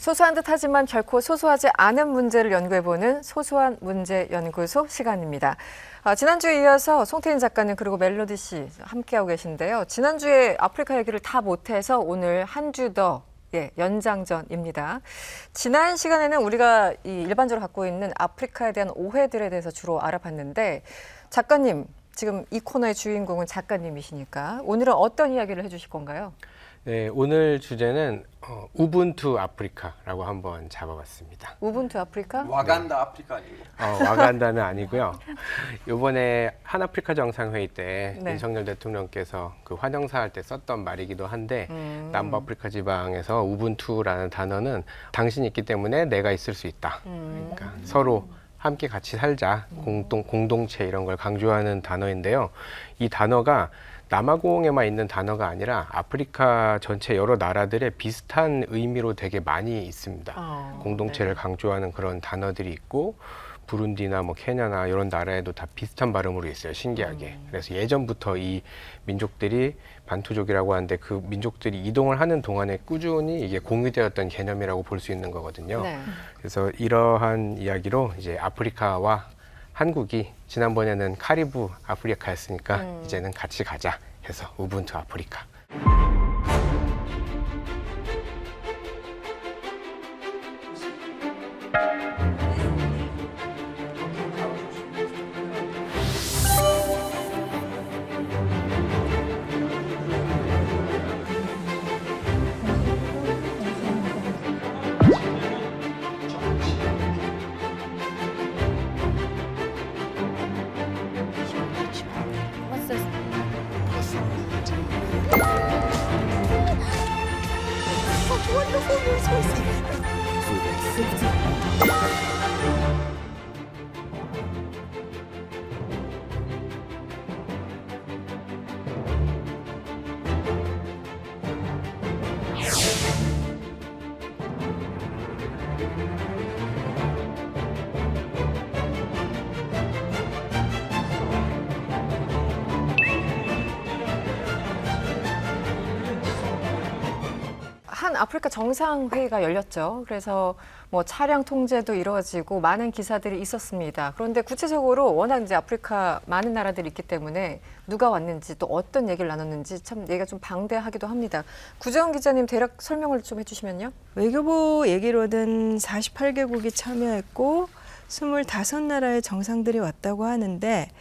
소소한 듯하지만 결코 소소하지 않은 문제를 연구해보는 소소한 문제 연구소 시간입니다. 지난주에 이어서 송태인 작가님 그리고 멜로디 씨 함께하고 계신데요. 지난주에 아프리카 얘기를 다 못해서 오늘 한 주 더 연장전입니다. 지난 시간에는 우리가 일반적으로 갖고 있는 아프리카에 대한 오해들에 대해서 주로 알아봤는데 작가님, 지금 이 코너의 주인공은 작가님이시니까 오늘은 어떤 이야기를 해주실 건가요? 네, 오늘 주제는 우분투 아프리카라고 한번 잡아봤습니다. 우분투 아프리카? 와간다 아프리카 아니고? 와간다는 아니고요. 이번에 한아프리카 정상회의 때 네. 윤석열 대통령께서 그 환영사 할 때 썼던 말이기도 한데 남부아프리카 지방에서 우분투라는 단어는 당신이 있기 때문에 내가 있을 수 있다. 그러니까 서로 함께 같이 살자, 공동체 이런 걸 강조하는 단어인데요. 이 단어가 남아공에만 있는 단어가 아니라 아프리카 전체 여러 나라들의 비슷한 의미로 되게 많이 있습니다. 공동체를 강조하는 그런 단어들이 있고 부룬디나 뭐 케냐나 이런 나라에도 다 비슷한 발음으로 있어요. 신기하게. 그래서 예전부터 이 민족들이 반투족이라고 하는데 그 민족들이 이동을 하는 동안에 꾸준히 이게 공유되었던 개념이라고 볼 수 있는 거거든요. 네. 그래서 이러한 이야기로 이제 아프리카와 한국이 지난번에는 카리브 아프리카였으니까 이제는 같이 가자 해서 우분투 아프리카. 한 아프리카 정상회의가 열렸죠. 그래서 뭐 차량 통제도 이루어지고 많은 기사들이 있었습니다. 그런데 구체적으로 워낙 이제 아프리카 많은 나라들이 있기 때문에 누가 왔는지 또 어떤 얘기를 나눴는지 참 얘기가 좀 방대하기도 합니다. 구정 기자님 대략 설명을 좀 해주시면요. 외교부 얘기로는 48개국이 참여했고 25나라의 정상들이 왔다고 하는데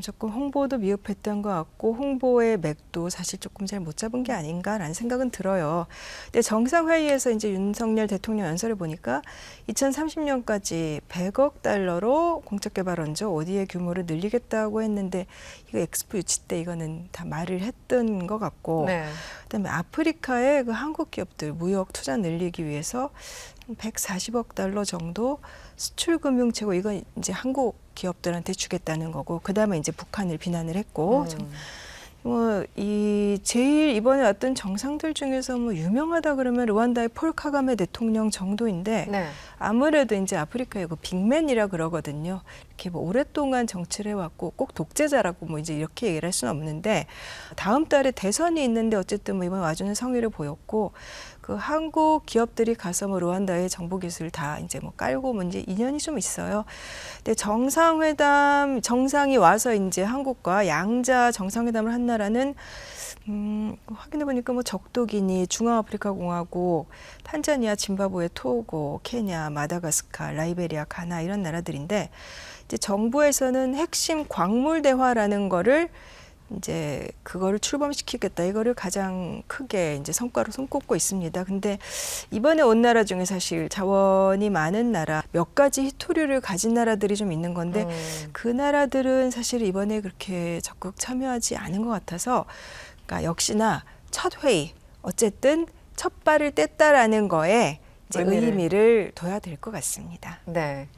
조금 홍보도 미흡했던 것 같고 홍보의 맥도 사실 조금 잘 못 잡은 게 아닌가라는 생각은 들어요. 근데 정상회의에서 이제 윤석열 대통령 연설을 보니까 2030년까지 100억 달러로 공적개발원조 ODA 규모를 늘리겠다고 했는데 이거 엑스포 유치 때 이거는 다 말을 했던 것 같고 네. 그다음에 아프리카의 그 한국 기업들 무역 투자 늘리기 위해서 140억 달러 정도 수출 금융 최고 이건 이제 한국 기업들한테 주겠다는 거고 그다음에 이제 북한을 비난을 했고 뭐 이 제일 이번에 왔던 정상들 중에서 뭐 유명하다 그러면 르완다의 폴 카가메 대통령 정도인데 네. 아무래도 이제 아프리카의 그 빅맨이라 그러거든요. 이렇게 뭐 오랫동안 정치를 해왔고 꼭 독재자라고 뭐 이제 이렇게 얘기를 할 수는 없는데 다음 달에 대선이 있는데 어쨌든 뭐 이번 와주는 성의를 보였고 그 한국 기업들이 가서 뭐 르완다의 정보 기술 다 이제 뭐 깔고 뭐 이제 인연이 좀 있어요. 근데 정상회담 정상이 와서 이제 한국과 양자 정상회담을 한 나라는 확인해 보니까 뭐 적도기니, 중앙아프리카 공화국, 탄자니아, 짐바브웨, 토고, 케냐, 마다가스카, 라이베리아, 가나 이런 나라들인데 이제 정부에서는 핵심 광물 대화라는 거를 이제 그거를 출범시키겠다 이거를 가장 크게 이제 성과로 손꼽고 있습니다. 근데 이번에 온 나라 중에 사실 자원이 많은 나라 몇 가지 희토류를 가진 나라들이 좀 있는 건데 그 나라들은 사실 이번에 그렇게 적극 참여하지 않은 것 같아서 그러니까 역시나 첫 회의 어쨌든 첫 발을 뗐다라는 거에 이제 의미를 둬야 될 것 같습니다. 네.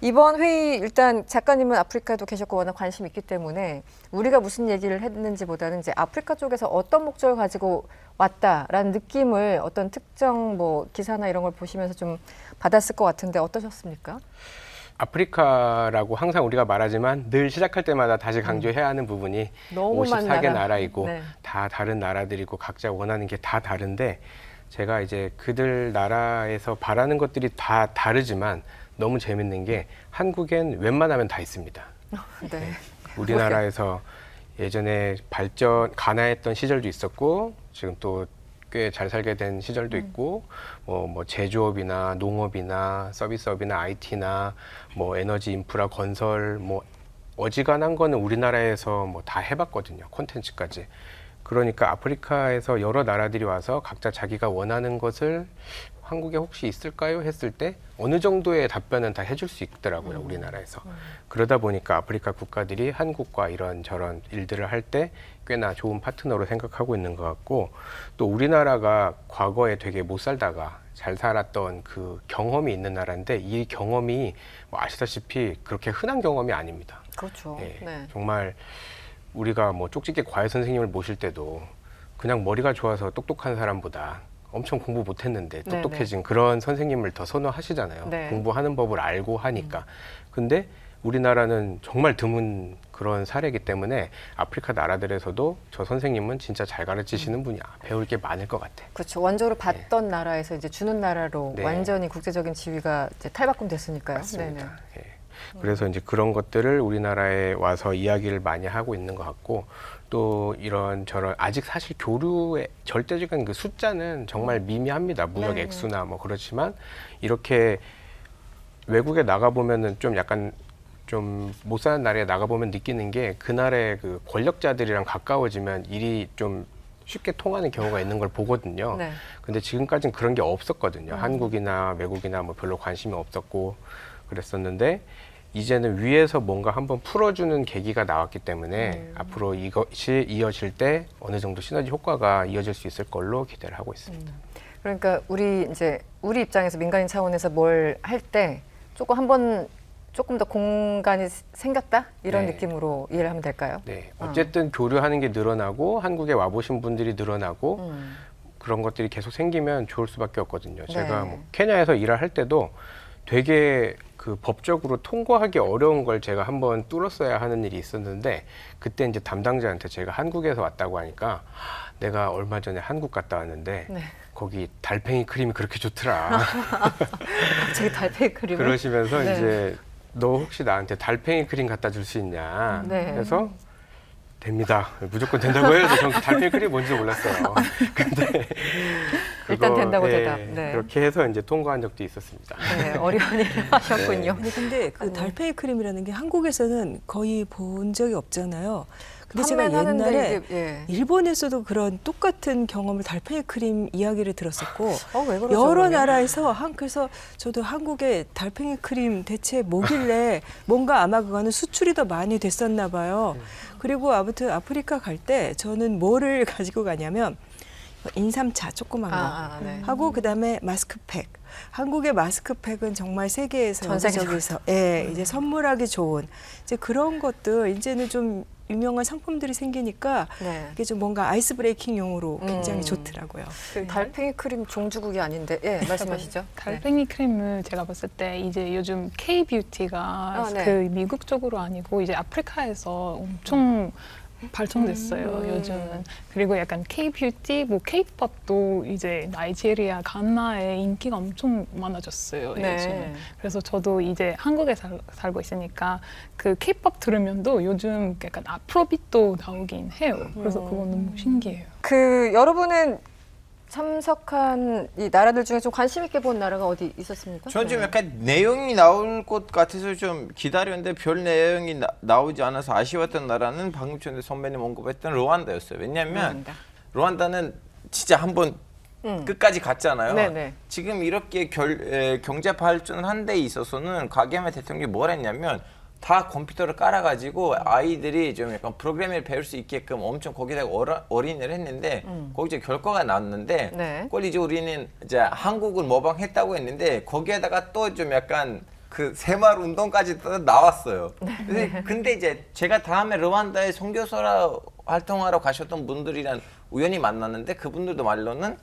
이번 회의 일단 작가님은 아프리카에도 계셨고 워낙 관심이 있기 때문에 우리가 무슨 얘기를 했는지보다는 이제 아프리카 쪽에서 어떤 목적을 가지고 왔다라는 느낌을 어떤 특정 뭐 기사나 이런 걸 보시면서 좀 받았을 것 같은데 어떠셨습니까? 아프리카라고 항상 우리가 말하지만 늘 시작할 때마다 다시 강조해야 하는 부분이 너무 많은 54개 나라이고 네. 다 다른 나라들이고 각자 원하는 게 다 다른데 제가 이제 그들 나라에서 바라는 것들이 다 다르지만 너무 재밌는 게 한국엔 웬만하면 다 있습니다. 네. 우리나라에서 예전에 가난했던 시절도 있었고 지금 또 꽤 잘 살게 된 시절도 있고 뭐 제조업이나 농업이나 서비스업이나 IT나 뭐 에너지 인프라 건설 뭐 어지간한 거는 우리나라에서 뭐 다 해봤거든요. 콘텐츠까지. 그러니까 아프리카에서 여러 나라들이 와서 각자 자기가 원하는 것을 한국에 혹시 있을까요? 했을 때 어느 정도의 답변은 다 해줄 수 있더라고요. 우리나라에서. 그러다 보니까 아프리카 국가들이 한국과 이런 저런 일들을 할 때 꽤나 좋은 파트너로 생각하고 있는 것 같고 또 우리나라가 과거에 되게 못 살다가 잘 살았던 그 경험이 있는 나라인데 이 경험이 뭐 아시다시피 그렇게 흔한 경험이 아닙니다. 그렇죠. 예, 네. 정말 우리가 뭐 쪽집게 과외 선생님을 모실 때도 그냥 머리가 좋아서 똑똑한 사람보다 엄청 공부 못했는데 똑똑해진 그런 선생님을 더 선호하시잖아요. 네. 공부하는 법을 알고 하니까. 근데 우리나라는 정말 드문 그런 사례이기 때문에 아프리카 나라들에서도 저 선생님은 진짜 잘 가르치시는 분이야. 배울 게 많을 것 같아. 그렇죠. 원조로 받던 나라에서 이제 주는 나라로 네. 완전히 국제적인 지위가 이제 탈바꿈 됐으니까요. 맞습니다. 예. 그래서 이제 그런 것들을 우리나라에 와서 이야기를 많이 하고 있는 것 같고 또 이런 저런 아직 사실 교류의 절대적인 그 숫자는 정말 미미합니다. 무역 네. 액수나 뭐 그렇지만 이렇게 외국에 나가 보면은 좀 약간 좀 못 사는 나라에 나가 보면 느끼는 게 그 나라의 그 권력자들이랑 가까워지면 일이 좀 쉽게 통하는 경우가 있는 걸 보거든요. 네. 근데 지금까지는 그런 게 없었거든요. 한국이나 외국이나 뭐 별로 관심이 없었고 그랬었는데 이제는 위에서 뭔가 한번 풀어주는 계기가 나왔기 때문에 앞으로 이것이 이어질 때 어느 정도 시너지 효과가 이어질 수 있을 걸로 기대를 하고 있습니다. 그러니까 우리 입장에서 민간인 차원에서 뭘 할 때 조금 더 공간이 생겼다 이런 네. 느낌으로 이해를 하면 될까요? 네, 어쨌든 교류하는 게 늘어나고 한국에 와보신 분들이 늘어나고 그런 것들이 계속 생기면 좋을 수밖에 없거든요. 제가 뭐 케냐에서 일을 할 때도 되게 그 법적으로 통과하기 어려운 걸 제가 한번 뚫었어야 하는 일이 있었는데 그때 이제 담당자한테 제가 한국에서 왔다고 하니까 내가 얼마 전에 한국 갔다 왔는데 네. 거기 달팽이 크림이 그렇게 좋더라. 갑자기 달팽이 크림을 그러시면서 네. 이제 너 혹시 나한테 달팽이 크림 갖다 줄 수 있냐? 네. 그래서 됩니다. 무조건 된다고 해요. 전 달팽이 크림 뭔지 몰랐어요. 근데 일단 된다고 예, 대답. 네. 그렇게 해서 이제 통과한 적도 있었습니다. 네, 어려운 일을 하셨군요. 근데 그 달팽이 크림이라는 게 한국에서는 거의 본 적이 없잖아요. 근데 제가 판매는 하는데 옛날에 이게, 예. 일본에서도 그런 똑같은 경험을 달팽이 크림 이야기를 들었었고 왜 그러죠, 여러 그러면? 나라에서 그래서 저도 한국에 달팽이 크림 대체 뭐길래 뭔가 아마 그거는 수출이 더 많이 됐었나 봐요. 그리고 아무튼 아프리카 갈 때 저는 뭐를 가지고 가냐면 인삼차 조그만 거 네. 하고 그다음에 마스크팩. 한국의 마스크팩은 정말 세계에서 전 세계적으로. 여기저기서 예, 이제 선물하기 좋은 이제 그런 것들 이제는 좀 유명한 상품들이 생기니까 네. 이게 좀 뭔가 아이스 브레이킹용으로 굉장히 좋더라고요. 그 달팽이 크림 종주국이 아닌데, 예, 말씀하시죠. 달팽이 크림을 제가 봤을 때 이제 요즘 K-뷰티가 네. 그 미국 쪽으로 아니고 이제 아프리카에서 엄청 발전됐어요, 요즘은. 그리고 약간 K-뷰티, 뭐 K-팝도 이제 나이지리아, 가나에 인기가 엄청 많아졌어요, 네. 요즘은. 그래서 저도 이제 한국에 살고 있으니까 그 K-팝 들으면도 요즘 약간 아프로빗도 나오긴 해요. 그래서 그건 너무 신기해요. 그 여러분은 참석한 이 나라들 중에 좀 관심 있게 본 나라가 어디 있었습니까? 저는 좀 약간 내용이 나올 것 같아서 좀 기다렸는데 별 내용이 나오지 않아서 아쉬웠던 나라는 방금 전에 선배님 언급했던 루안다였어요. 왜냐하면 루안다는 진짜 한번 끝까지 갔잖아요. 네네. 지금 이렇게 경제 발전한 데 있어서는 가게마 대통령이 뭘 했냐면 다 컴퓨터를 깔아가지고 아이들이 좀 약간 프로그래밍을 배울 수 있게끔 엄청 거기다가 어린이를 했는데 거기 이제 결과가 나왔는데 네. 그걸 이제 우리는 이제 한국을 모방했다고 했는데 거기에다가 또 좀 약간 그 새마을 운동까지 또 나왔어요. 근데 이제 제가 다음에 르완다에 선교사라 활동하러 가셨던 분들이랑 우연히 만났는데 그분들도 말로는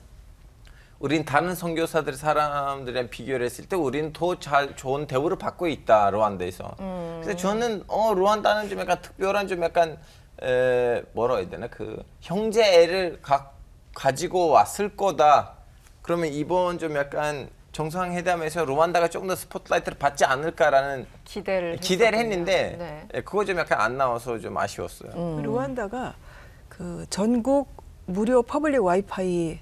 우린 다른 선교사들 사람들이랑 비교를 했을 때 우리는 더 좋은 대우를 받고 있다 루안다에서. 그래서 저는 루안다는 좀 약간 특별한 좀 약간 뭐라 해야 되나 그 형제애를 가지고 왔을 거다 그러면 이번 좀 약간 정상회담에서 루안다가 조금 더 스포트라이트를 받지 않을까라는 기대를 했는데 네. 예, 그거 좀 약간 안 나와서 좀 아쉬웠어요. 루안다가 그 전국 무료 퍼블릭 와이파이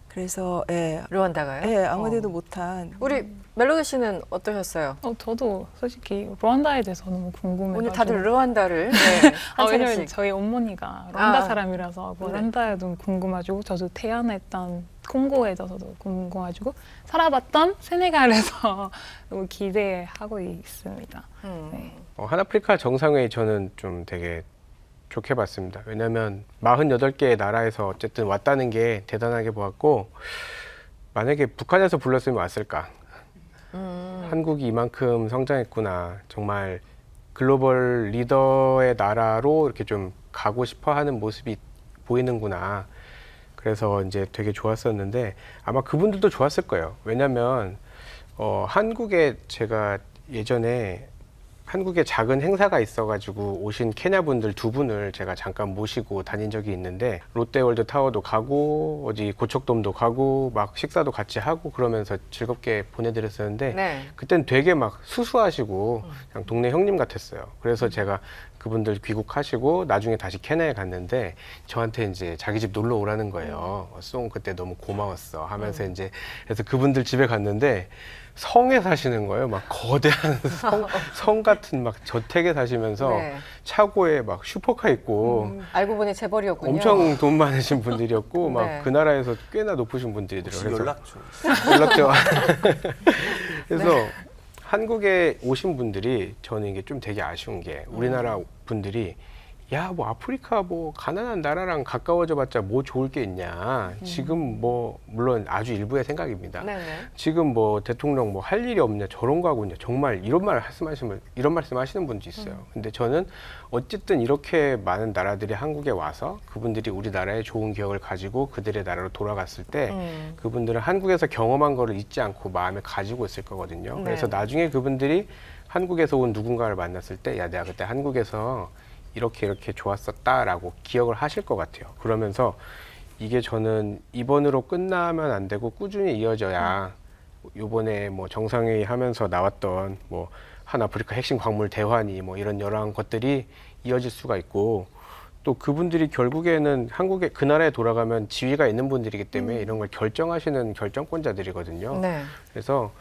그래서 루안다가요? 아무데도 못한 우리 멜로디 씨는 어떠셨어요? 저도 솔직히 루안다에 대해서 너무 궁금해가지고 오늘 다들 루안다를 왜냐면 한창씩. 저희 어머니가 루안다 아. 사람이라서 루안다에 너무 궁금해가지고 저도 태어났던 콩고에 대해서도 궁금해가지고 살아봤던 세네갈에서 너무 기대하고 있습니다. 네. 한아프리카 정상회의 저는 좀 되게 좋게 봤습니다. 왜냐하면 48개의 나라에서 어쨌든 왔다는 게 대단하게 보았고 만약에 북한에서 불렀으면 왔을까? 한국이 이만큼 성장했구나. 정말 글로벌 리더의 나라로 이렇게 좀 가고 싶어 하는 모습이 보이는구나. 그래서 이제 되게 좋았었는데 아마 그분들도 좋았을 거예요. 왜냐하면 한국에 제가 예전에 한국에 작은 행사가 있어가지고 오신 케냐 분들 2분을 제가 잠깐 모시고 다닌 적이 있는데 롯데월드 타워도 가고 어디 고척돔도 가고 막 식사도 같이 하고 그러면서 즐겁게 보내드렸었는데 네. 그땐 되게 막 수수하시고 그냥 동네 형님 같았어요. 그래서 제가 그분들 귀국하시고 나중에 다시 케냐에 갔는데 저한테 이제 자기 집 놀러 오라는 거예요. 송 그때 너무 고마웠어 하면서 이제 그래서 그분들 집에 갔는데 성에 사시는 거예요. 막 거대한 성 같은 막 저택에 사시면서 네. 차고에 막 슈퍼카 있고 알고 보니 재벌이었군요. 엄청 돈 많으신 분들이었고 네. 막 그 나라에서 꽤나 높으신 분들이더라고요. 혹시 그래서 연락 줘. 그래서 한국에 오신 분들이 저는 이게 좀 되게 아쉬운 게 우리나라 분들이 야, 뭐 아프리카 뭐 가난한 나라랑 가까워져 봤자 뭐 좋을 게 있냐. 지금 뭐 물론 아주 일부의 생각입니다. 네네. 지금 뭐 대통령 뭐 할 일이 없냐 저런 거 하고 있냐 정말 이런 말씀 하시는 분도 있어요. 근데 저는 어쨌든 이렇게 많은 나라들이 한국에 와서 그분들이 우리나라의 좋은 기억을 가지고 그들의 나라로 돌아갔을 때 그분들은 한국에서 경험한 거를 잊지 않고 마음에 가지고 있을 거거든요. 네. 그래서 나중에 그분들이 한국에서 온 누군가를 만났을 때 야, 내가 그때 한국에서 이렇게 좋았었다라고 기억을 하실 것 같아요. 그러면서 이게 저는 이번으로 끝나면 안 되고 꾸준히 이어져야 요번에 뭐 정상회의 하면서 나왔던 뭐 한아프리카 핵심 광물 대환이 뭐 이런 여러 것들이 이어질 수가 있고 또 그분들이 결국에는 한국에 그 나라에 돌아가면 지위가 있는 분들이기 때문에 이런 걸 결정하시는 결정권자들이거든요. 네. 그래서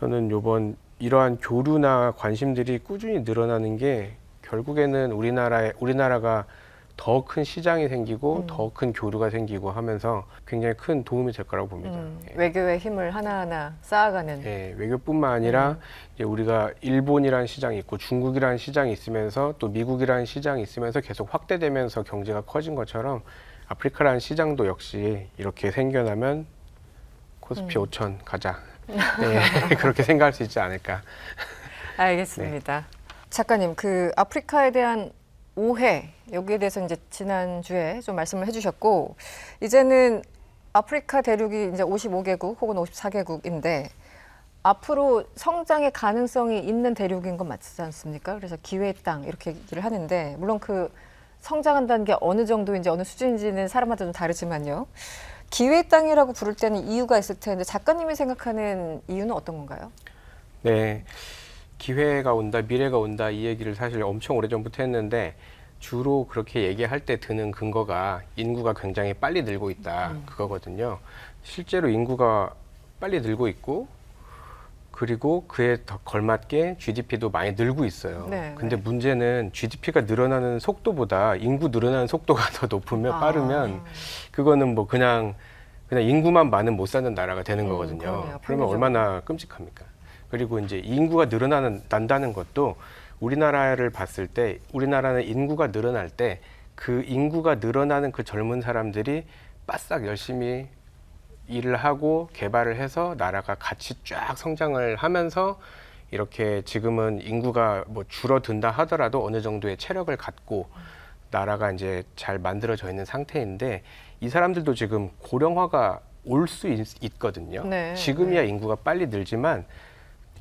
저는 요번 이러한 교류나 관심들이 꾸준히 늘어나는 게 결국에는 우리나라가 더 큰 시장이 생기고 더 큰 교류가 생기고 하면서 굉장히 큰 도움이 될 거라고 봅니다. 예. 외교의 힘을 하나하나 쌓아가는. 예, 외교뿐만 아니라 이제 우리가 일본이라는 시장이 있고 중국이라는 시장이 있으면서 또 미국이라는 시장이 있으면서 계속 확대되면서 경제가 커진 것처럼 아프리카라는 시장도 역시 이렇게 생겨나면 코스피 5천 가자. 네, 그렇게 생각할 수 있지 않을까. 알겠습니다. 작가님, 그 아프리카에 대한 오해 여기에 대해서 이제 지난주에 좀 말씀을 해주셨고 이제는 아프리카 대륙이 이제 55개국 혹은 54개국인데 앞으로 성장의 가능성이 있는 대륙인 건 맞지 않습니까? 그래서 기회의 땅 이렇게 얘기를 하는데 물론 그 성장한다는 게 어느 정도인지 어느 수준인지는 사람마다 좀 다르지만요. 기회의 땅이라고 부를 때는 이유가 있을 텐데 작가님이 생각하는 이유는 어떤 건가요? 네. 기회가 온다, 미래가 온다 이 얘기를 사실 엄청 오래전부터 했는데 주로 그렇게 얘기할 때 드는 근거가 인구가 굉장히 빨리 늘고 있다 그거거든요. 실제로 인구가 빨리 늘고 있고 그리고 그에 더 걸맞게 GDP도 많이 늘고 있어요. 네, 근데 네. 문제는 GDP가 늘어나는 속도보다 인구 늘어나는 속도가 더 높으면 빠르면 그거는 뭐 그냥 인구만 많으면 못 사는 나라가 되는 거거든요. 그러네요. 그러면 평균적으로. 얼마나 끔찍합니까? 그리고 이제 인구가 난다는 것도 우리나라를 봤을 때 우리나라는 인구가 늘어날 때 그 인구가 늘어나는 그 젊은 사람들이 바싹 열심히 일을 하고 개발을 해서 나라가 같이 쫙 성장을 하면서 이렇게 지금은 인구가 뭐 줄어든다 하더라도 어느 정도의 체력을 갖고 나라가 이제 잘 만들어져 있는 상태인데 이 사람들도 지금 고령화가 올 수 있거든요. 네, 지금이야 인구가 빨리 늘지만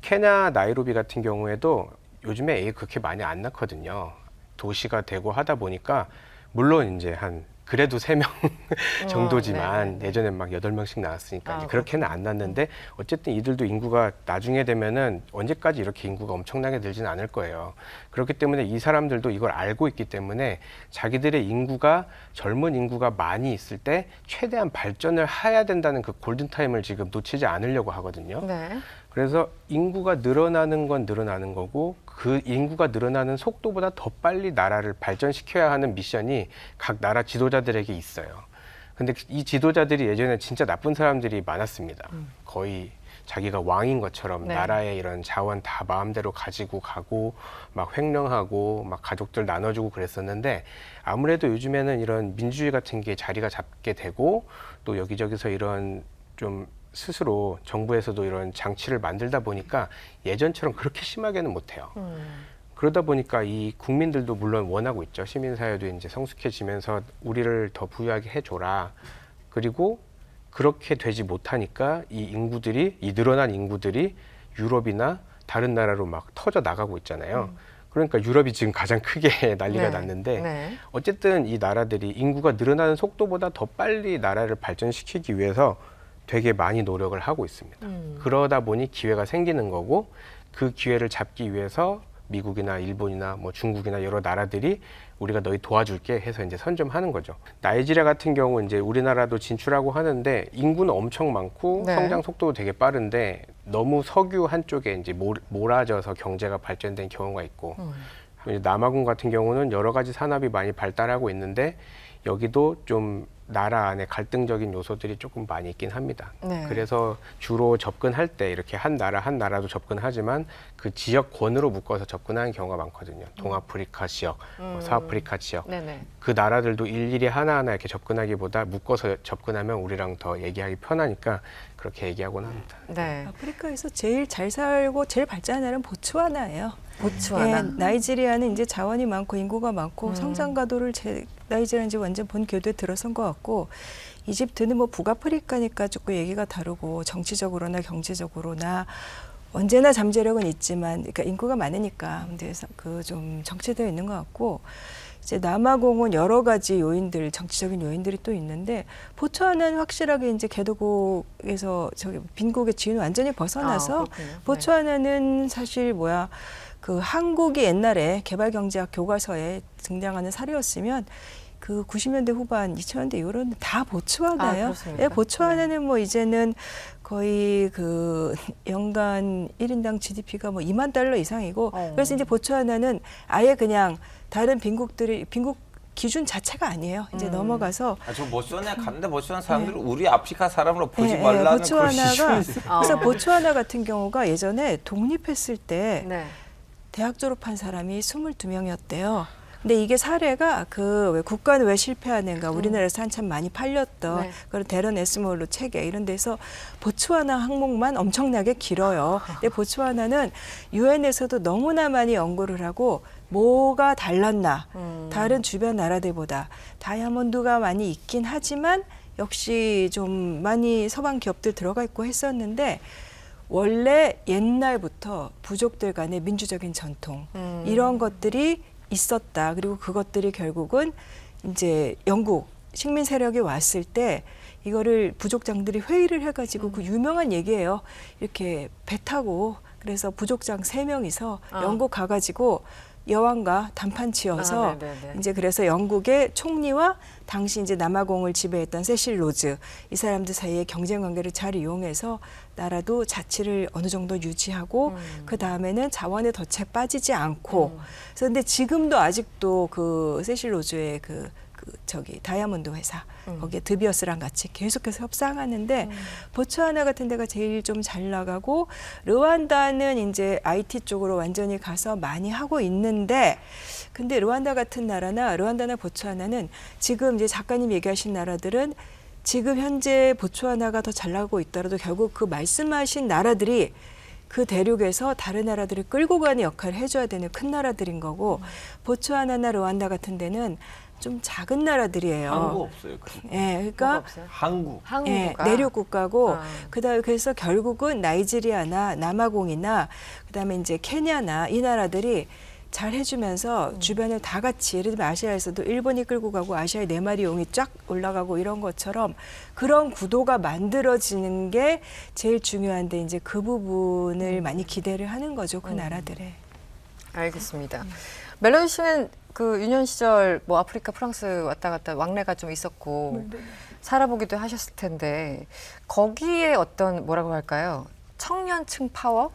케냐 나이로비 같은 경우에도 요즘에 애 그렇게 많이 안 낳거든요. 도시가 되고 하다 보니까 물론 이제 한 그래도 3명 정도지만 네네네. 예전엔 막 8명씩 나왔으니까 이제 아, 그렇게는 안 났는데 어쨌든 이들도 인구가 나중에 되면은 언제까지 이렇게 인구가 엄청나게 늘지는 않을 거예요. 그렇기 때문에 이 사람들도 이걸 알고 있기 때문에 자기들의 인구가 젊은 인구가 많이 있을 때 최대한 발전을 해야 된다는 그 골든타임을 지금 놓치지 않으려고 하거든요. 네. 그래서 인구가 늘어나는 건 늘어나는 거고 그 인구가 늘어나는 속도보다 더 빨리 나라를 발전시켜야 하는 미션이 각 나라 지도자들에게 있어요. 근데 이 지도자들이 예전에 진짜 나쁜 사람들이 많았습니다. 거의 자기가 왕인 것처럼 네. 나라의 이런 자원 다 마음대로 가지고 가고 막 횡령하고 막 가족들 나눠주고 그랬었는데 아무래도 요즘에는 이런 민주주의 같은 게 자리가 잡게 되고 또 여기저기서 이런 좀 스스로 정부에서도 이런 장치를 만들다 보니까 예전처럼 그렇게 심하게는 못해요. 그러다 보니까 이 국민들도 물론 원하고 있죠. 시민사회도 이제 성숙해지면서 우리를 더 부유하게 해줘라. 그리고 그렇게 되지 못하니까 이 늘어난 인구들이 유럽이나 다른 나라로 막 터져 나가고 있잖아요. 그러니까 유럽이 지금 가장 크게 난리가 네. 났는데 네. 어쨌든 이 나라들이 인구가 늘어나는 속도보다 더 빨리 나라를 발전시키기 위해서 되게 많이 노력을 하고 있습니다. 그러다 보니 기회가 생기는 거고 그 기회를 잡기 위해서 미국이나 일본이나 뭐 중국이나 여러 나라들이 우리가 너희 도와줄게 해서 이제 선점하는 거죠. 나이지리아 같은 경우 이제 우리나라도 진출하고 하는데 인구는 엄청 많고 네. 성장 속도도 되게 빠른데 너무 석유 한쪽에 이제 몰아져서 경제가 발전된 경우가 있고 이제 남아공 같은 경우는 여러 가지 산업이 많이 발달하고 있는데 여기도 좀 나라 안에 갈등적인 요소들이 조금 많이 있긴 합니다. 네. 그래서 주로 접근할 때 이렇게 한 나라도 접근하지만 그 지역권으로 묶어서 접근하는 경우가 많거든요. 동아프리카 지역, 뭐 서아프리카 지역. 네네. 그 나라들도 일일이 하나하나 이렇게 접근하기보다 묶어서 접근하면 우리랑 더 얘기하기 편하니까 그렇게 얘기하곤 합니다. 네. 아프리카에서 제일 잘 살고 제일 발전한 나라는 보츠와나예요. 보츠와나. 예, 나이지리아는 이제 자원이 많고 인구가 많고 성장 가도를 나이지리아는 이제 완전 본 궤도에 들어선 것 같고 이집트는 뭐 북아프리카니까 조금 얘기가 다르고 정치적으로나 경제적으로나 언제나 잠재력은 있지만 그러니까 인구가 많으니까 그래서 그 좀 정체되어 있는 것 같고 이제 남아공은 여러 가지 요인들 정치적인 요인들이 또 있는데 보츠와나는 확실하게 이제 개도국에서 저기 빈국의 지위는 완전히 벗어나서 그렇군요. 네. 보츠와나는 사실 그 한국이 옛날에 개발경제학 교과서에 등장하는 사례였으면 그 90년대 후반, 2000년대 이후로는 다 보츠와나예요. 그렇습니까? 예, 보츠와나는 뭐 이제는 거의 그 연간 1인당 GDP가 뭐 2만 달러 이상이고 그래서 이제 보츠와나는 아예 그냥 다른 빈국 기준 자체가 아니에요. 이제 넘어가서 저 보츠와나 갔는데 보츠와나 사람들은 우리 아프리카 사람으로 보지 말라는 그런 보츠와나가 시선이 그래서 보츠와나 같은 경우가 예전에 독립했을 때 네. 대학 졸업한 사람이 22명이었대요. 근데 이게 사례가 그 왜 국가는 왜 실패하는가 우리나라에서 한참 많이 팔렸던 네. 그런 데런 에스몰로 책에 이런 데서 보츠와나 항목만 엄청나게 길어요. 근데 보츠와나는 유엔에서도 너무나 많이 연구를 하고 뭐가 달랐나 다른 주변 나라들보다 다이아몬드가 많이 있긴 하지만 역시 좀 많이 서방 기업들 들어가 있고 했었는데 원래 옛날부터 부족들 간의 민주적인 전통 이런 것들이 있었다. 그리고 그것들이 결국은 이제 영국 식민 세력이 왔을 때 이거를 부족장들이 회의를 해가지고 그 유명한 얘기예요. 이렇게 배 타고 그래서 부족장 3명이서 영국 가가지고 여왕과 단판 치어서 네네네. 이제 그래서 영국의 총리와 당시 이제 남아공을 지배했던 세실 로즈 이 사람들 사이의 경쟁 관계를 잘 이용해서 나라도 자치를 어느 정도 유지하고 그 다음에는 자원의 덫에 빠지지 않고 그래서 근데 지금도 아직도 그 세실 로즈의 저기 다이아몬드 회사 거기에 드비어스랑 같이 계속해서 협상하는데 보츠와나 같은 데가 제일 좀 잘 나가고 르완다는 이제 IT 쪽으로 완전히 가서 많이 하고 있는데 근데 르완다나 보츠와나는 지금 이제 작가님 얘기하신 나라들은 지금 현재 보츠와나가 더 잘 나가고 있더라도 결국 그 말씀하신 나라들이 그 대륙에서 다른 나라들을 끌고 가는 역할을 해줘야 되는 큰 나라들인 거고 보츠와나나 르완다 같은 데는 좀 작은 나라들이에요. 한국 없어요. 예, 뭐가 그러니까 없어요? 한국. 예, 한국가 내륙 국가고 아. 그다음에 그래서 결국은 나이지리아나 남아공이나 그다음에 이제 케냐나 이 나라들이 잘 해주면서 주변에 다 같이 예를 들면 아시아에서도 일본이 끌고 가고 아시아의 4마리 용이 쫙 올라가고 이런 것처럼 그런 구도가 만들어지는 게 제일 중요한데 이제 그 부분을 많이 기대를 하는 거죠. 그 나라들에. 알겠습니다. 멜로디 씨는 그 유년 시절 뭐 아프리카, 프랑스 왔다 갔다 왕래가 좀 있었고 살아보기도 하셨을 텐데 거기에 어떤 뭐라고 할까요? 청년층 파워?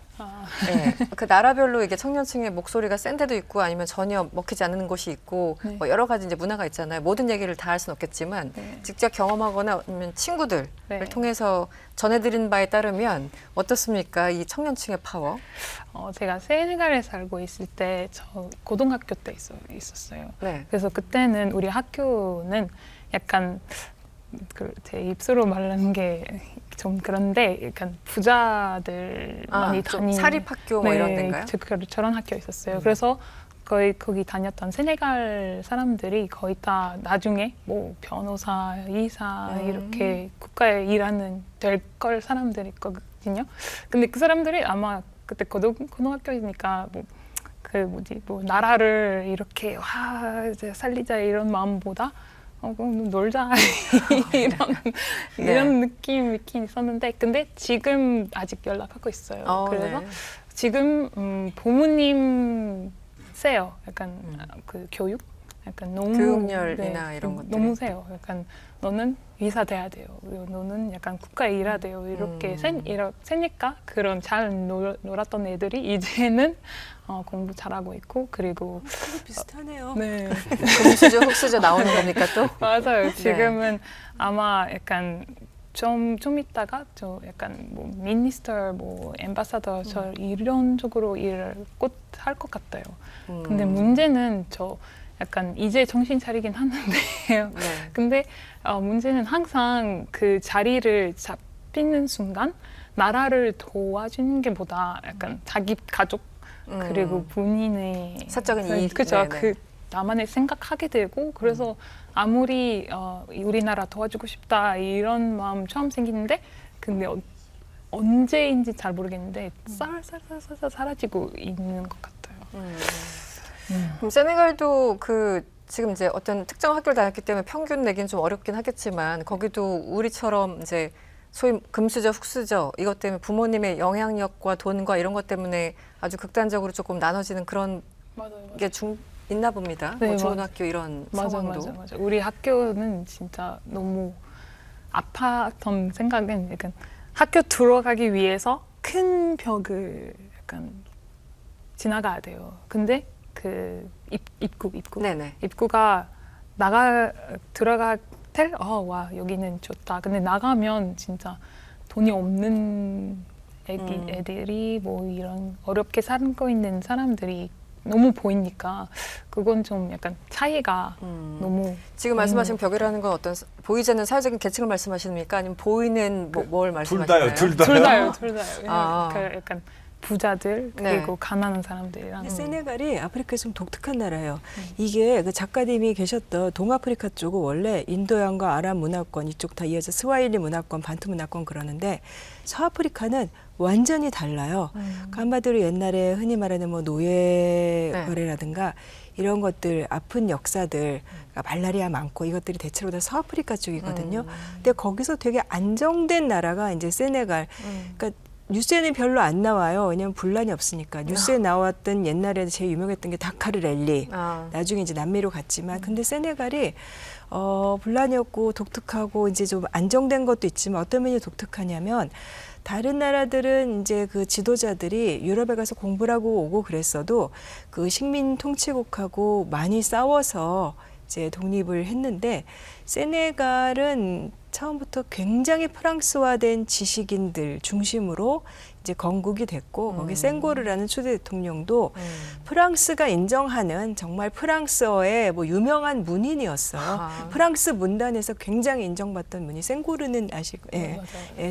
네. 그 나라별로 이게 청년층의 목소리가 센 데도 있고 아니면 전혀 먹히지 않는 곳이 있고 네. 뭐 여러 가지 이제 문화가 있잖아요. 모든 얘기를 다 할 수는 없겠지만 네. 직접 경험하거나 아니면 친구들을 네. 통해서 전해드린 바에 따르면 어떻습니까? 이 청년층의 파워? 제가 세네갈에 살고 있을 때 저 고등학교 때 있었어요. 네. 그래서 그때는 우리 학교는 약간 제 입술로 말하는 게 좀 그런데 약간 부자들 많이 좀 다니는 사립학교 뭐 이런 데인가요? 저런 학교 있었어요. 그래서 거기 다녔던 세네갈 사람들이 거의 다 나중에 뭐 변호사, 의사 이렇게 국가에 일하는 될 걸 사람들이 있거든요. 근데 그 사람들이 아마 그때 고등학교이니까 뭐 나라를 이렇게 이제 살리자 이런 마음보다 그럼 놀자 이런 느낌이 있긴 있었는데 근데 지금 아직 연락하고 있어요. 그래서 네. 지금 부모님 세요. 약간 그 교육, 약간 너무 교육열이나 이런 것들 너무 세요. 약간 너는 의사 돼야 돼요. 너는 약간 국가에 일해야 돼요. 이렇게 세니까 그런 잘 놀았던 애들이 이제는 공부 잘하고 있고 그리고 비슷하네요. 네. 금수저, 흑수저 나오는 겁니까 또? 맞아요. 지금은 아마 약간 좀 있다가 저 약간 뭐 미니스터, 뭐 엠바사더 저 이런 쪽으로 일을 곧 할 것 같아요. 근데 문제는 저 약간 이제 정신 차리긴 하는데요. 네. 근데 문제는 항상 그 자리를 잡히는 순간 나라를 도와주는 게 보다 약간 자기 가족 그리고 본인의 사적인 이익. 그죠. 네네. 그 나만의 생각하게 되고 그래서 아무리 우리나라 도와주고 싶다 이런 마음 처음 생기는데 근데 언제인지 잘 모르겠는데 쌀쌀 사라지고 있는 것 같아요. 그럼 세네갈도 지금 이제 어떤 특정 학교를 다녔기 때문에 평균 내기는 좀 어렵긴 하겠지만 거기도 우리처럼 이제 소위 금수저, 흑수저 이것 때문에 부모님의 영향력과 돈과 이런 것 때문에 아주 극단적으로 조금 나눠지는 그런 게 있나 봅니다. 네, 뭐 좋은 맞아. 학교 이런 맞아. 상황도. 우리 학교는 진짜 너무 아팠던 생각은 약간 학교 들어가기 위해서 큰 벽을 약간 지나가야 돼요. 근데 그 입구 네네. 입구가 들어갈 때 와 여기는 좋다. 근데 나가면 진짜 돈이 없는 애들이 뭐 이런 어렵게 살고 있는 사람들이 너무 보이니까 그건 좀 약간 차이가 너무 지금 말씀하신 벽이라는 건 어떤 보이지 않는 사회적인 계층을 말씀하십니까? 아니면 보이는 뭘 말씀하시나요? 둘 다요. 둘 다요. 아. 약간 부자들 그리고 네. 가난한 사람들이랑 세네갈이 아프리카에 좀 독특한 나라예요. 이게 그 작가님이 계셨던 동아프리카 쪽은 원래 인도양과 아랍 문화권 이쪽 다 이어져 스와힐리 문화권, 반투 문화권 그러는데 서아프리카는 완전히 달라요. 그 한마디로 옛날에 흔히 말하는 뭐 노예 거래라든가 이런 것들 아픈 역사들 그러니까 말라리아 많고 이것들이 대체로 다 서아프리카 쪽이거든요. 근데 거기서 되게 안정된 나라가 이제 세네갈. 그러니까 뉴스에는 별로 안 나와요. 왜냐하면 분란이 없으니까. 뉴스에 나왔던 옛날에 제일 유명했던 게 다카르 랠리. 나중에 이제 남미로 갔지만 근데 세네갈이 분란이 없고 독특하고 이제 좀 안정된 것도 있지만 어떤 면이 독특하냐면 다른 나라들은 이제 그 지도자들이 유럽에 가서 공부를 하고 오고 그랬어도 그 식민 통치국하고 많이 싸워서 이제 독립을 했는데 세네갈은 처음부터 굉장히 프랑스화된 지식인들 중심으로 이제 건국이 됐고 거기 생고르라는 초대 대통령도 프랑스가 인정하는 정말 프랑스어의 뭐 유명한 문인이었어요. 프랑스 문단에서 굉장히 인정받던 문인 생고르는 아시고,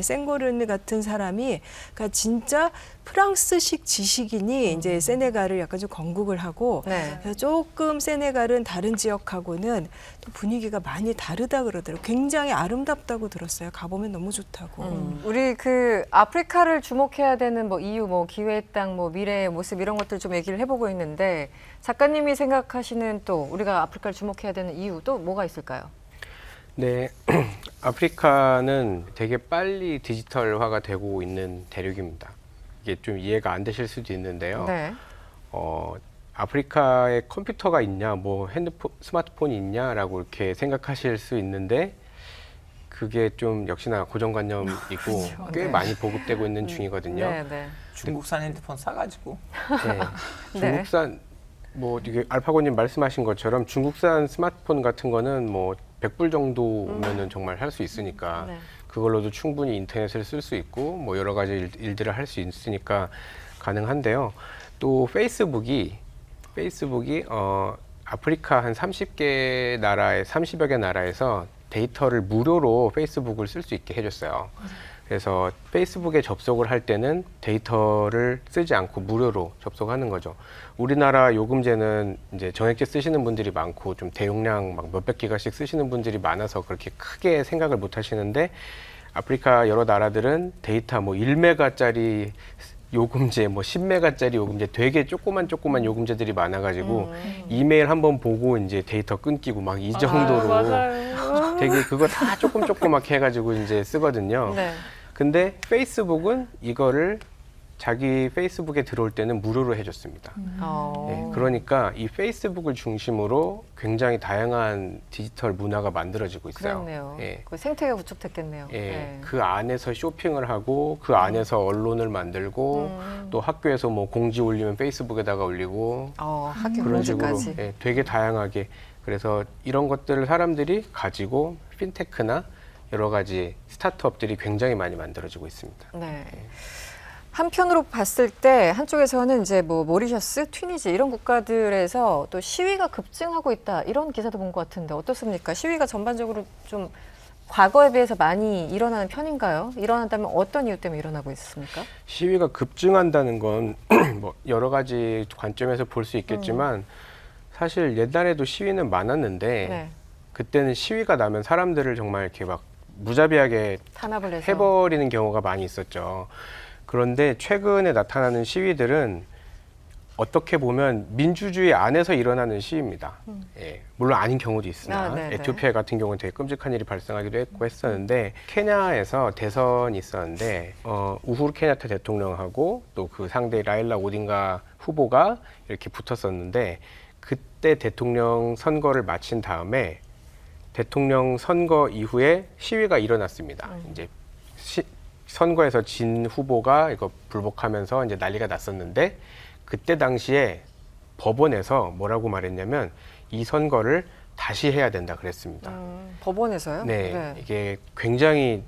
생고르 같은 사람이 그러니까 진짜 프랑스식 지식인이 이제 세네갈을 약간 좀 건국을 하고 네. 그래서 조금 세네갈은 다른 지역하고는 또 분위기가 많이 다르다 그러더라고요. 굉장히 아름답다고 들었어요. 가보면 너무 좋다고. 우리 그 아프리카를 주목해야 되는 뭐 이유, 뭐 기회의 땅, 뭐 미래의 모습 이런 것들 좀 얘기를 해보고 있는데 작가님이 생각하시는 또 우리가 아프리카를 주목해야 되는 이유 또 뭐가 있을까요? 네, 아프리카는 되게 빨리 디지털화가 되고 있는 대륙입니다. 이게 좀 이해가 안 되실 수도 있는데요. 네. 아프리카에 컴퓨터가 있냐, 뭐 핸드폰, 스마트폰이 있냐라고 이렇게 생각하실 수 있는데 그게 좀 역시나 고정관념 있고 꽤 네. 많이 보급되고 있는 중이거든요. 네, 네. 중국산 핸드폰 사가지고 네. 네. 중국산 뭐 이게 알파고님 말씀하신 것처럼 중국산 스마트폰 같은 거는 뭐 100불 정도면은 정말 할 수 있으니까 네. 그걸로도 충분히 인터넷을 쓸 수 있고 뭐 여러 가지 일들을 할 수 있으니까 가능한데요. 또 페이스북이 아프리카 한 30개 나라에 30여 개 나라에서 데이터를 무료로 페이스북을 쓸 수 있게 해줬어요. 그래서 페이스북에 접속을 할 때는 데이터를 쓰지 않고 무료로 접속하는 거죠. 우리나라 요금제는 이제 정액제 쓰시는 분들이 많고 좀 대용량 막 몇백 기가씩 쓰시는 분들이 많아서 그렇게 크게 생각을 못 하시는데 아프리카 여러 나라들은 데이터 뭐 1메가짜리 요금제, 뭐 10메가짜리 요금제 되게 조그만 요금제들이 많아가지고 이메일 한번 보고 이제 데이터 끊기고 막 이 정도로 맞아요. 되게 그거 다 조그맣게 해가지고 이제 쓰거든요. 네. 근데 페이스북은 이거를 자기 페이스북에 들어올 때는 무료로 해줬습니다. 네, 그러니까 이 페이스북을 중심으로 굉장히 다양한 디지털 문화가 만들어지고 있어요. 그렇네요. 예. 그 생태가 구축됐겠네요. 예, 네. 그 안에서 쇼핑을 하고 그 안에서 언론을 만들고 또 학교에서 뭐 공지 올리면 페이스북에다가 올리고 학교 그런 식으로 공지까지. 예, 되게 다양하게 그래서 이런 것들을 사람들이 가지고 핀테크나 여러 가지 스타트업들이 굉장히 많이 만들어지고 있습니다. 네. 한편으로 봤을 때 한쪽에서는 이제 뭐 모리셔스, 튀니지 이런 국가들에서 또 시위가 급증하고 있다 이런 기사도 본 것 같은데 어떻습니까? 시위가 전반적으로 좀 과거에 비해서 많이 일어나는 편인가요? 일어난다면 어떤 이유 때문에 일어나고 있습니까? 시위가 급증한다는 건 뭐 여러 가지 관점에서 볼 수 있겠지만 사실 옛날에도 시위는 많았는데 네. 그때는 시위가 나면 사람들을 정말 이렇게 막 무자비하게 탄압을 해서. 해버리는 경우가 많이 있었죠. 그런데 최근에 나타나는 시위들은 어떻게 보면 민주주의 안에서 일어나는 시위입니다. 예, 물론 아닌 경우도 있으나 네네. 에티오피아 같은 경우는 되게 끔찍한 일이 발생하기도 했고 했었는데 케냐에서 대선이 있었는데 우후루 케냐타 대통령하고 또 그 상대 라일라 오딘가 후보가 이렇게 붙었었는데 그때 대통령 선거를 마친 다음에 대통령 선거 이후에 시위가 일어났습니다. 이제 선거에서 진 후보가 이거 불복하면서 이제 난리가 났었는데 그때 당시에 법원에서 뭐라고 말했냐면 이 선거를 다시 해야 된다 그랬습니다. 법원에서요? 네, 이게 굉장히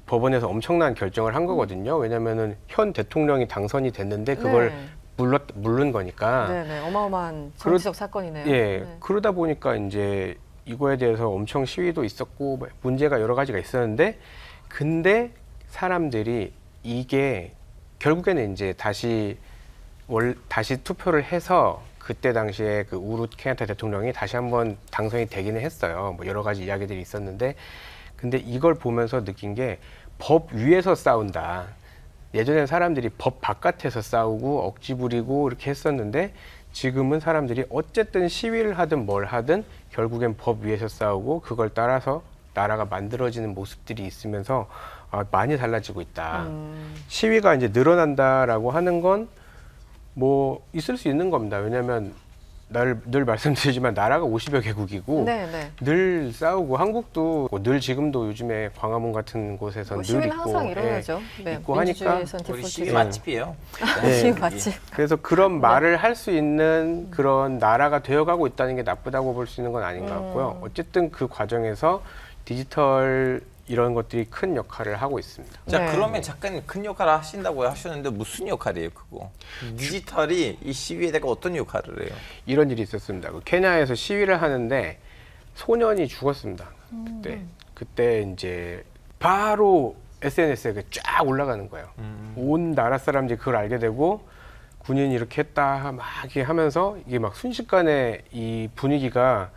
법원에서 엄청난 결정을 한 거거든요. 왜냐면은 현 대통령이 당선이 됐는데 그걸 네. 물른 거니까. 네네. 어마어마한 정치적 사건이네요. 예, 네. 그러다 보니까 이제 이거에 대해서 엄청 시위도 있었고 문제가 여러 가지가 있었는데 근데 사람들이 이게 결국에는 이제 다시 투표를 해서 그때 당시에 그 우후루 케냐타 대통령이 다시 한번 당선이 되기는 했어요. 뭐 여러 가지 이야기들이 있었는데 근데 이걸 보면서 느낀 게 법 위에서 싸운다. 예전에는 사람들이 법 바깥에서 싸우고 억지 부리고 이렇게 했었는데 지금은 사람들이 어쨌든 시위를 하든 뭘 하든 결국엔 법 위에서 싸우고 그걸 따라서 나라가 만들어지는 모습들이 있으면서 많이 달라지고 있다. 시위가 이제 늘어난다라고 하는 건 뭐 있을 수 있는 겁니다. 왜냐하면 늘 말씀드리지만 나라가 50여 개국이고 네네. 늘 싸우고 한국도 늘 지금도 요즘에 광화문 같은 곳에선 뭐 늘 시위는 있고 항상 이러죠. 네. 있고 하니까 민주주의에선 우리 디폴트. 시위 예. 맛집이에요. 네. 시위 맞지. 그래서 그런 말을 할 수 있는 그런 나라가 되어가고 있다는 게 나쁘다고 볼 수 있는 건 아닌 것 같고요. 어쨌든 그 과정에서 디지털 이런 것들이 큰 역할을 하고 있습니다. 자, 네. 그러면 작가님 큰 역할을 하신다고 하셨는데 무슨 역할이에요, 그거? 디지털이 이 시위에다가 어떤 역할을 해요? 이런 일이 있었습니다. 그 케냐에서 시위를 하는데 소년이 죽었습니다. 그때 이제 바로 SNS에 쫙 올라가는 거예요. 온 나라 사람들이 그걸 알게 되고 군인이 이렇게 했다 막 이렇게 하면서 이게 막 순식간에 이 분위기가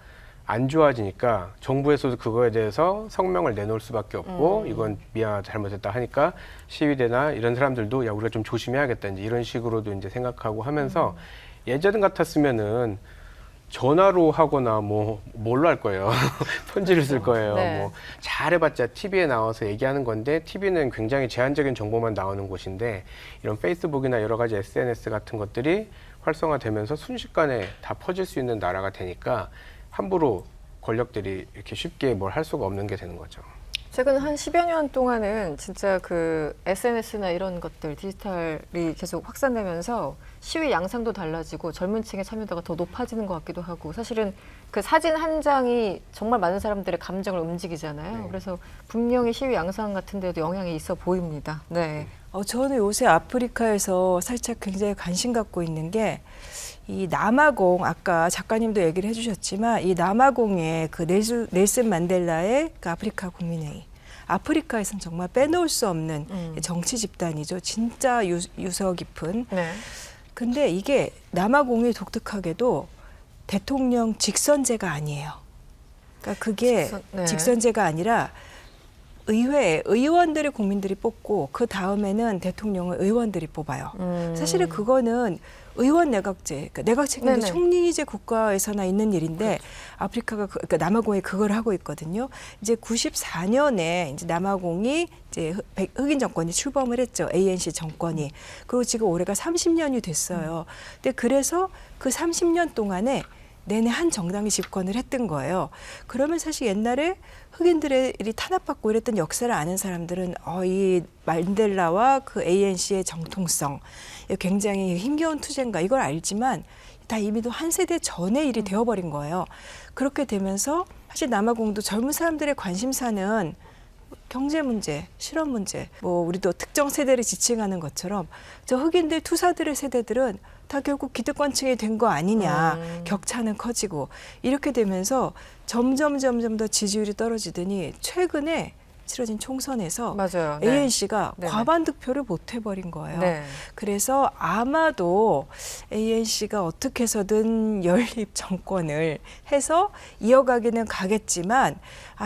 안 좋아지니까 정부에서도 그거에 대해서 성명을 내놓을 수밖에 없고 이건 미안하다 잘못했다 하니까 시위대나 이런 사람들도 야 우리가 좀 조심해야겠다 이제 이런 식으로도 이제 생각하고 하면서 예전 같았으면은 전화로 하거나 뭐 뭘로 할 거예요. 편지를 쓸 거예요. 네. 뭐 잘해봤자 TV에 나와서 얘기하는 건데 TV는 굉장히 제한적인 정보만 나오는 곳인데 이런 페이스북이나 여러 가지 SNS 같은 것들이 활성화되면서 순식간에 다 퍼질 수 있는 나라가 되니까 함부로 권력들이 이렇게 쉽게 뭘 할 수가 없는 게 되는 거죠. 최근 한 10여 년 동안은 진짜 그 SNS나 이런 것들 디지털이 계속 확산되면서 시위 양상도 달라지고 젊은 층의 참여도가 더 높아지는 것 같기도 하고 사실은 그 사진 한 장이 정말 많은 사람들의 감정을 움직이잖아요. 네. 그래서 분명히 시위 양상 같은 데도 영향이 있어 보입니다. 네. 저는 요새 아프리카에서 살짝 굉장히 관심 갖고 있는 게 이 남아공 아까 작가님도 얘기를 해주셨지만 이 남아공의 그 넬슨 만델라의 그 아프리카 국민회의 아프리카에서는 정말 빼놓을 수 없는 정치 집단이죠. 진짜 유서 깊은. 네. 근데 이게 남아공이 독특하게도 대통령 직선제가 아니에요. 그러니까 그게 네. 직선제가 아니라 의회에 의원들을 국민들이 뽑고 그 다음에는 대통령을 의원들이 뽑아요. 사실은 그거는 의원 내각제, 그러니까 내각 책임제 네네. 총리제 국가에서나 있는 일인데 아프리카가 그러니까 남아공이 그걸 하고 있거든요. 이제 94년에 이제 남아공이 이제 흑인 정권이 출범을 했죠. ANC 정권이. 그리고 지금 올해가 30년이 됐어요. 근데 그래서 그 30년 동안에 내내 한 정당이 집권을 했던 거예요. 그러면 사실 옛날에 흑인들이 탄압받고 이랬던 역사를 아는 사람들은 이 만델라와 그 ANC의 정통성, 굉장히 힘겨운 투쟁가 이걸 알지만 다 이미 한 세대 전의 일이 되어버린 거예요. 그렇게 되면서 사실 남아공도 젊은 사람들의 관심사는 경제 문제, 실업 문제, 뭐 우리도 특정 세대를 지칭하는 것처럼 저 흑인들 투사들의 세대들은 다 결국 기득권층이 된 거 아니냐. 격차는 커지고 이렇게 되면서 점점 더 지지율이 떨어지더니 최근에 치러진 총선에서 맞아요. 네. ANC가 네네. 과반 득표를 못 해버린 거예요. 네. 그래서 아마도 ANC가 어떻게 해서든 연립 정권을 해서 이어가기는 가겠지만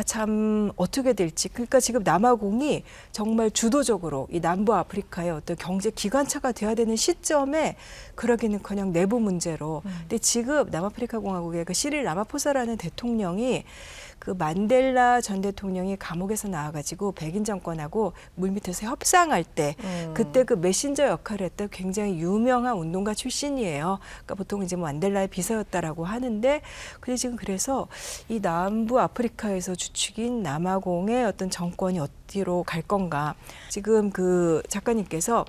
참 어떻게 될지. 그러니까 지금 남아공이 정말 주도적으로 이 남부 아프리카의 어떤 경제 기관차가 돼야 되는 시점에 그러기는커녕 내부 문제로. 근데 지금 남아프리카 공화국의 그 시릴 라마포사라는 대통령이 그 만델라 전 대통령이 감옥에서 나와가지고 백인 정권하고 물밑에서 협상할 때 그때 그 메신저 역할을 했던 굉장히 유명한 운동가 출신이에요. 그러니까 보통 이제 뭐 만델라의 비서였다라고 하는데 근데 지금 그래서 이 남부 아프리카에서 주축인 남아공의 어떤 정권이 어디로 갈 건가. 지금 그 작가님께서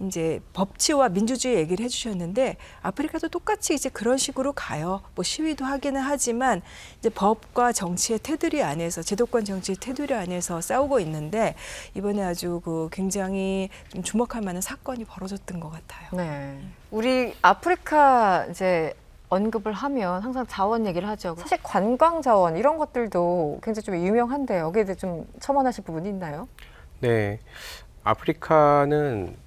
이제 법치와 민주주의 얘기를 해주셨는데 아프리카도 똑같이 이제 그런 식으로 가요. 뭐 시위도 하기는 하지만 이제 법과 정치의 테두리 안에서 제도권 정치의 테두리 안에서 싸우고 있는데 이번에 아주 그 굉장히 좀 주목할 만한 사건이 벌어졌던 것 같아요. 네. 우리 아프리카 이제 언급을 하면 항상 자원 얘기를 하죠. 사실 관광 자원 이런 것들도 굉장히 좀 유명한데 여기에 대해 좀 첨언하실 부분이 있나요? 네, 아프리카는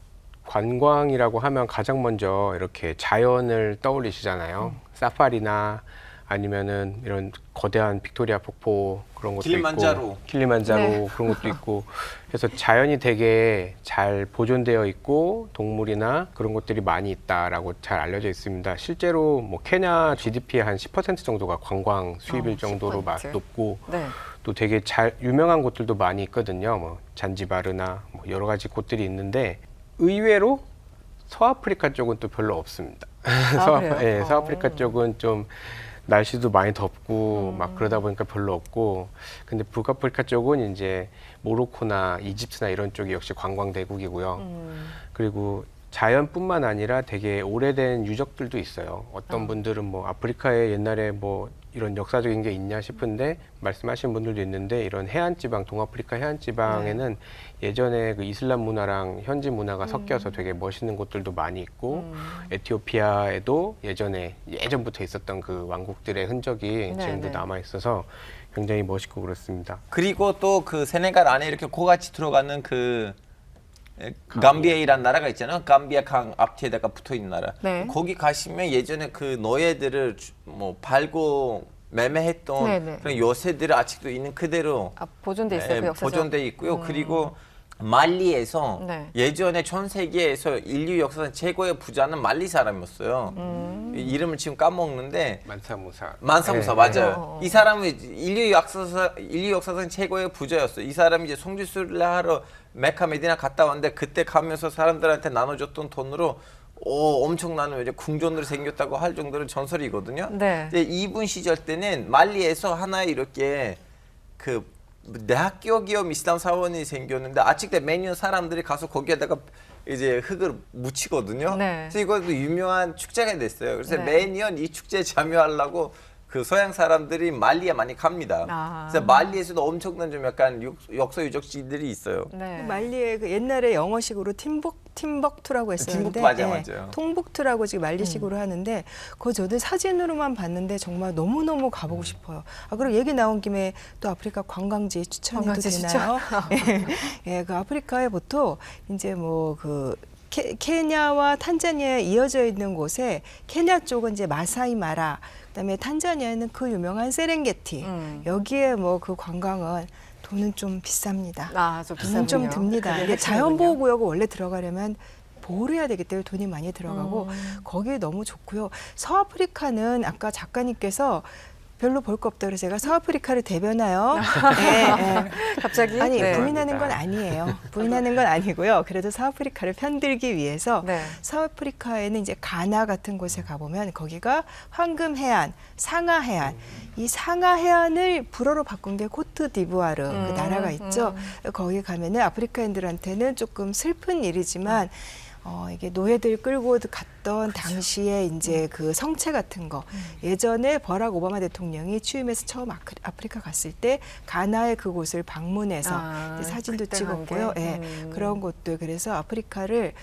관광이라고 하면 가장 먼저 이렇게 자연을 떠올리시잖아요. 사파리나 아니면은 이런 거대한 빅토리아 폭포 그런 것도 킬리만자로. 있고 킬리만자로 네. 그런 것도 있고 그래서 자연이 되게 잘 보존되어 있고 동물이나 그런 것들이 많이 있다라고 잘 알려져 있습니다. 실제로 뭐 케냐 GDP의 한 10% 정도가 관광 수입일 정도로 10%. 높고 네. 또 되게 잘 유명한 곳들도 많이 있거든요. 뭐 잔지바르나 뭐 여러 가지 곳들이 있는데 의외로 서아프리카 쪽은 또 별로 없습니다. 그래요? 예, 서아프리카 쪽은 좀 날씨도 많이 덥고 막 그러다 보니까 별로 없고 근데 북아프리카 쪽은 이제 모로코나 이집트나 이런 쪽이 역시 관광 대국이고요. 그리고 자연뿐만 아니라 되게 오래된 유적들도 있어요. 어떤 분들은 뭐 아프리카에 옛날에 뭐 이런 역사적인 게 있냐 싶은데 말씀하신 분들도 있는데 이런 해안지방, 동아프리카 해안지방에는 예전에 그 이슬람 문화랑 현지 문화가 섞여서 되게 멋있는 곳들도 많이 있고 에티오피아에도 예전부터 있었던 그 왕국들의 흔적이 네네. 지금도 남아 있어서 굉장히 멋있고 그렇습니다. 그리고 또 그 세네갈 안에 이렇게 고같이 들어가는 그 감비아이란 나라가 있잖아요. 감비아 강 앞뒤에다가 붙어 있는 나라. 네. 거기 가시면 예전에 그 노예들을 뭐 팔고 매매했던 네네. 그런 요새들이 아직도 있는 그대로 보존돼 있어요. 그 역사적. 보존돼 있고요. 그리고 말리에서 네. 예전에 전 세계에서 인류 역사상 최고의 부자는 말리 사람이었어요. 이름을 지금 까먹는데 만사무사. 만사무사 네. 맞아요. 이 사람은 인류 역사상 최고의 부자였어요. 이 사람이 이제 성지순례 하러 메카 메디나 갔다 왔는데 그때 가면서 사람들한테 나눠줬던 돈으로 엄청난 이제 궁전으로 생겼다고 할 정도로 전설이거든요. 네. 근데 이분 시절 때는 말리에서 하나의 이렇게 그 대학교 기업 이슬람 사원이 생겼는데 아직도 매년 사람들이 가서 거기에다가 이제 흙을 묻히거든요. 네. 그래서 이것도 유명한 축제가 됐어요. 그래서 네. 매년 이 축제에 참여하려고 그 서양 사람들이 말리에 많이 갑니다. 아. 그래서 말리에서도 엄청난 좀 약간 역사 유적지들이 있어요. 네. 말리에 그 옛날에 영어식으로 팀벅투라고 했었는데 팀북투 맞아요. 통북투라고 지금 말리식으로 하는데 그거 저도 사진으로만 봤는데 정말 너무너무 가보고 싶어요. 아, 그리고 얘기 나온 김에 또 아프리카 관광지 추천해도 관광지 되나요? 예, 그 아프리카에 보통 이제 뭐 그 케냐와 탄자니아에 이어져 있는 곳에 케냐 쪽은 이제 마사이 마라, 그다음에 탄자니아에는 그 유명한 세렝게티. 여기에 뭐 그 관광은 돈은 좀 비쌉니다. 좀 돈은 좀 비싸군요. 듭니다. 그게 이게 핵심이군요. 자연보호구역을 원래 들어가려면 보호를 해야 되기 때문에 돈이 많이 들어가고 거기 너무 좋고요. 서아프리카는 아까 작가님께서 별로 볼 거 없다 그래서 제가 서아프리카를 대변하여 갑자기 아니 네. 부인하는 건 아니에요. 부인하는 건 아니고요. 그래도 서아프리카를 편들기 위해서 네. 서아프리카에는 이제 가나 같은 곳에 가보면 거기가 황금 해안, 상하 해안, 이 상하 해안을 불어로 바꾼 게 코트 디부아르 그 나라가 있죠. 거기 가면은 아프리카인들한테는 조금 슬픈 일이지만 이게 노예들 끌고 갔던 당시에 이제 그 성체 같은 거 예전에 버락 오바마 대통령이 취임해서 처음 아프리카 갔을 때 가나의 그곳을 방문해서 이제 사진도 그때 찍었고요. 간 게? 예, 그런 것도 그래서 아프리카를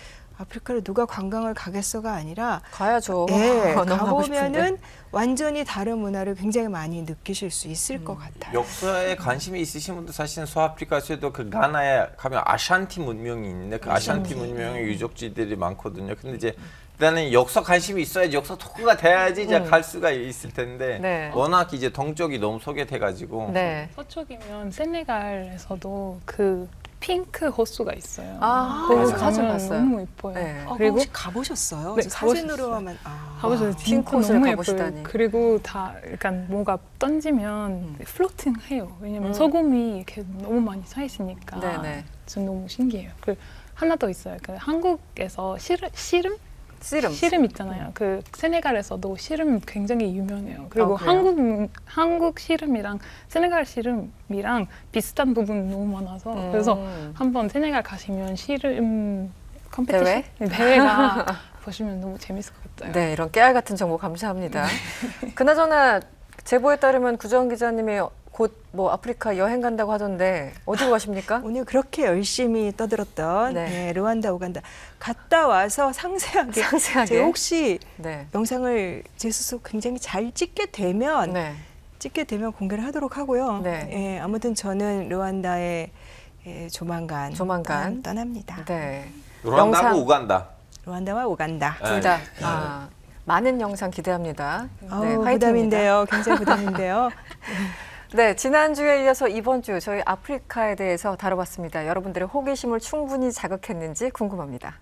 누가 관광을 가겠어가 아니라 가야죠. 예, 너무 가고 가보면은 싶은데. 완전히 다른 문화를 굉장히 많이 느끼실 수 있을 것 같아요. 역사에 관심이 있으신 분들 사실은 서아프리카에서도 그 가나에 가면 아샨티 문명이 있는데 그 아샨티 문명의 유적지들이 많거든요. 근데 이제 일단은 역사 관심이 있어야지 역사 토크가 돼야지 이제 갈 수가 있을 텐데 네. 워낙 이제 동쪽이 너무 소개돼가지고 네. 서쪽이면 세네갈에서도 그 핑크 호수가 있어요. 거기 거기 사진 가면 봤어요. 너무 예뻐요. 네. 그리고 혹시 가보셨어요? 네, 저 사진으로만 가보셔서 핑크 핑크 호수를 너무 예뻐요. 가보시다니. 그리고 다 약간 뭐가 던지면 플로팅 해요. 왜냐면 소금이 이렇게 너무 많이 차 있으니까. 네네. 전 너무 신기해요. 그 하나 더 있어요. 그 한국에서 씨름 있잖아요. 그 세네갈에서도 씨름 굉장히 유명해요. 그리고 그래요? 한국 씨름이랑 세네갈 씨름이랑 비슷한 부분이 너무 많아서 그래서 한번 세네갈 가시면 씨름 컴피티션 대회가 보시면 너무 재밌을 것 같아요. 네, 이런 깨알 같은 정보 감사합니다. 그나저나 제보에 따르면 구정 기자님이 곧 뭐 아프리카 여행 간다고 하던데 어디로 가십니까? 오늘 그렇게 열심히 떠들었던 네. 르완다, 우간다 갔다 와서 상세하게 제가 혹시 네. 영상을 제 스스로 굉장히 잘 찍게 되면 공개를 하도록 하고요. 네. 예, 아무튼 저는 르완다에 조만간 떠납니다. 네. 르완다하고 영상. 우간다. 르완다와 우간다. 네. 둘 다. 많은 영상 기대합니다. 아우, 화이팅입니다. 부담인데요. 굉장히 부담인데요. 네, 지난주에 이어서 이번 주 저희 아프리카에 대해서 다뤄봤습니다. 여러분들의 호기심을 충분히 자극했는지 궁금합니다.